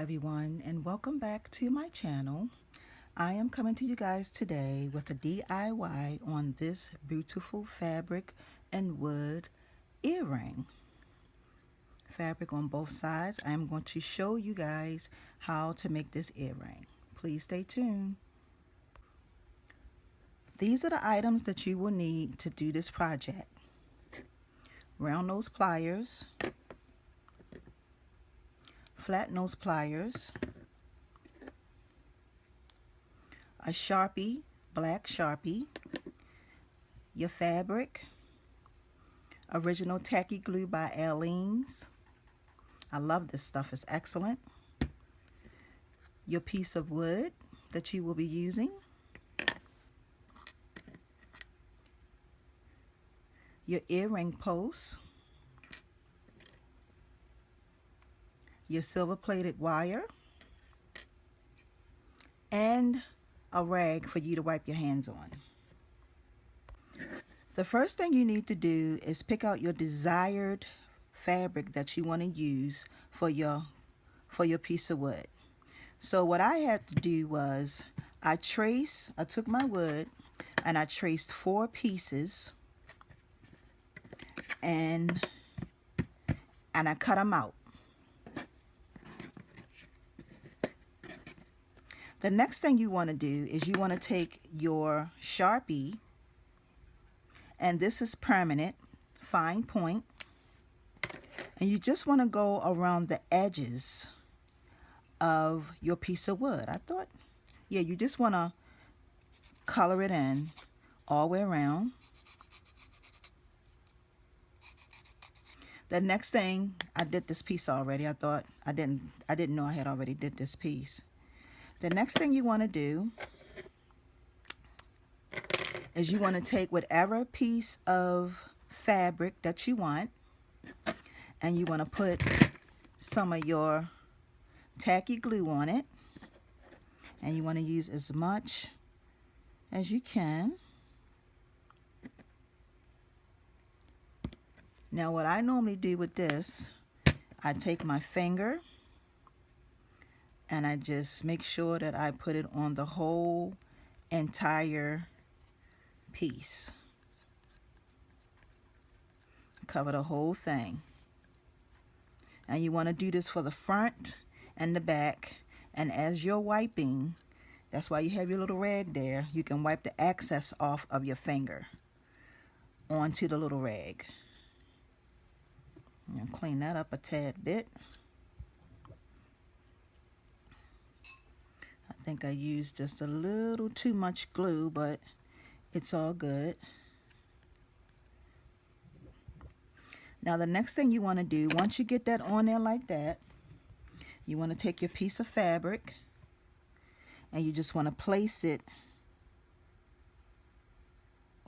everyone, and welcome back to my channel. I am coming to you guys today with a DIY on this beautiful fabric and wood earring. Fabric on both sides. I am going to show you guys how to make this earring. Please stay tuned. These are the items that you will need to do this project. Round nose pliers, flat nose pliers, a Sharpie, black Sharpie, your fabric, original tacky glue by Aleene's. I love this stuff, it's excellent. Your piece of wood that you will be using, your earring post, your silver plated wire, and a rag for you to wipe your hands on. The first thing you need to do is pick out your desired fabric that you want to use for your piece of wood. So what I had to do was I took my wood and I traced 4 pieces and I cut them out. The next thing you want to do is you want to take your Sharpie, and this is permanent, fine point, and you just want to go around the edges of your piece of wood. You just want to color it in all the way around. The next thing, I did this piece already. I didn't know I had already did this piece. The next thing you want to do is you want to take whatever piece of fabric that you want, and you want to put some of your tacky glue on it, and you want to use as much as you can. Now what I normally do with this, I take my finger and I just make sure that I put it on the whole entire piece. Cover the whole thing. And you want to do this for the front and the back. And as you're wiping, that's why you have your little rag there, you can wipe the excess off of your finger onto the little rag. And clean that up a tad bit. I think I used just a little too much glue, but it's all good. Now the next thing you want to do, once you get that on there like that, you want to take your piece of fabric and you just want to place it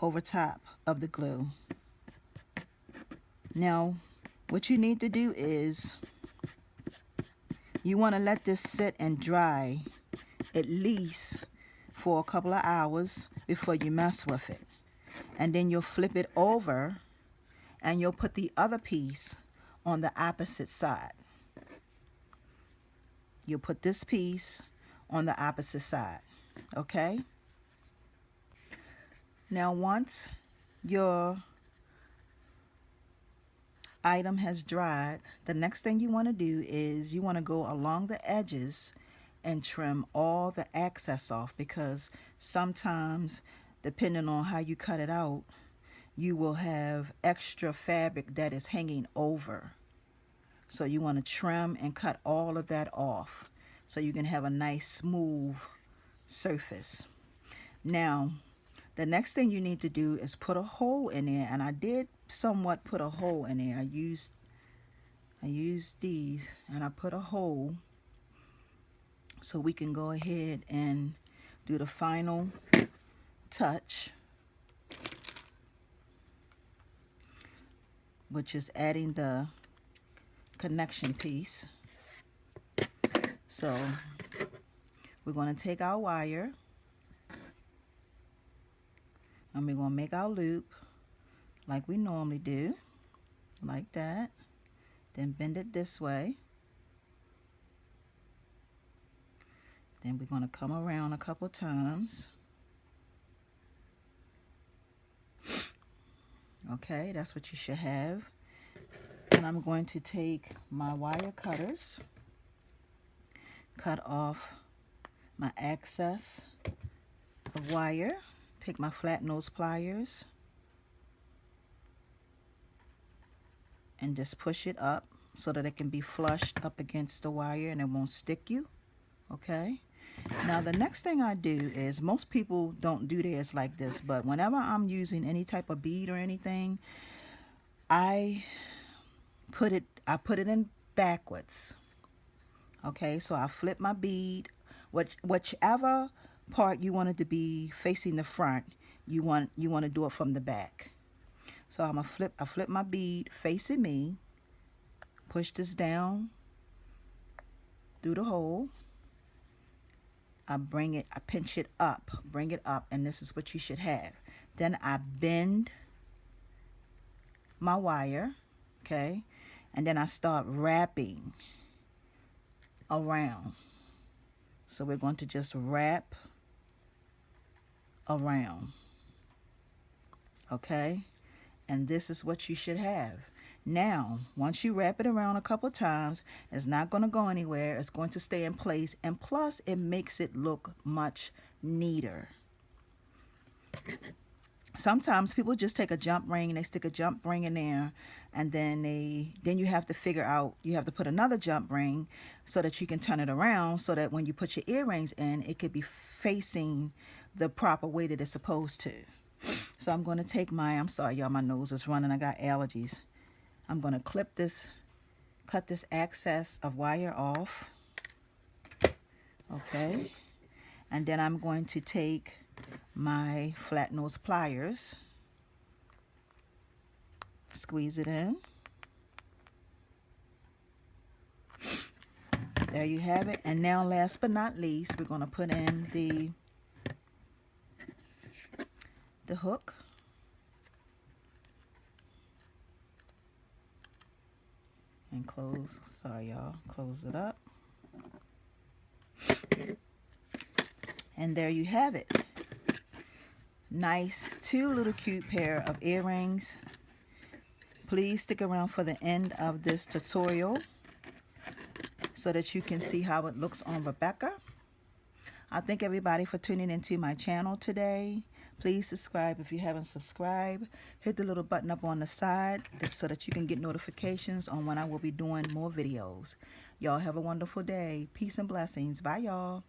over top of the glue. Now what you need to do is you want to let this sit and dry at least for a couple of hours before you mess with it. And then you'll flip it over and you'll put the other piece on the opposite side. You'll put this piece on the opposite side, okay? Now once your item has dried, the next thing you want to do is you want to go along the edges and trim all the excess off, because sometimes depending on how you cut it out, you will have extra fabric that is hanging over. So you want to trim and cut all of that off so you can have a nice smooth surface. Now the next thing you need to do is put a hole in there, and I did somewhat put a hole in there. I used these and I put a hole so we can go ahead and do the final touch, which is adding the connection piece. So we're going to take our wire and we're going to make our loop like we normally do, like that. Then bend it this way Then we're going to come around a couple times. Okay, that's what you should have. And I'm going to take my wire cutters, cut off my excess of wire, take my flat nose pliers, and just push it up so that it can be flushed up against the wire and it won't stick you. Okay, now the next thing I do is, most people don't do theirs like this, but whenever I'm using any type of bead or anything, I put it in backwards. Okay, so I flip my bead, whichever part you want it to be facing the front, you want to do it from the back. So I flip my bead facing me, push this down through the hole. I pinch it up, bring it up, and this is what you should have. Then I bend my wire, okay, and then I start wrapping around. So we're going to just wrap around, okay, and this is what you should have. Now, once you wrap it around a couple times, it's not going to go anywhere. It's going to stay in place, and plus it makes it look much neater. Sometimes people just take a jump ring and they stick a jump ring in there, and then you have to figure out, you have to put another jump ring so that you can turn it around, so that when you put your earrings in, it could be facing the proper way that it's supposed to. So I'm going to take I'm sorry y'all, my nose is running, I got allergies. I'm going to cut this excess of wire off, okay, and then I'm going to take my flat nose pliers, squeeze it in. There you have it. And now, last but not least, we're going to put in the hook. And close, sorry y'all, close it up. And there you have it. Nice, two little cute pair of earrings. Please stick around for the end of this tutorial so that you can see how it looks on Rebecca. I thank everybody for tuning into my channel today. Please subscribe if you haven't subscribed. Hit the little button up on the side so that you can get notifications on when I will be doing more videos. Y'all have a wonderful day. Peace and blessings. Bye, y'all.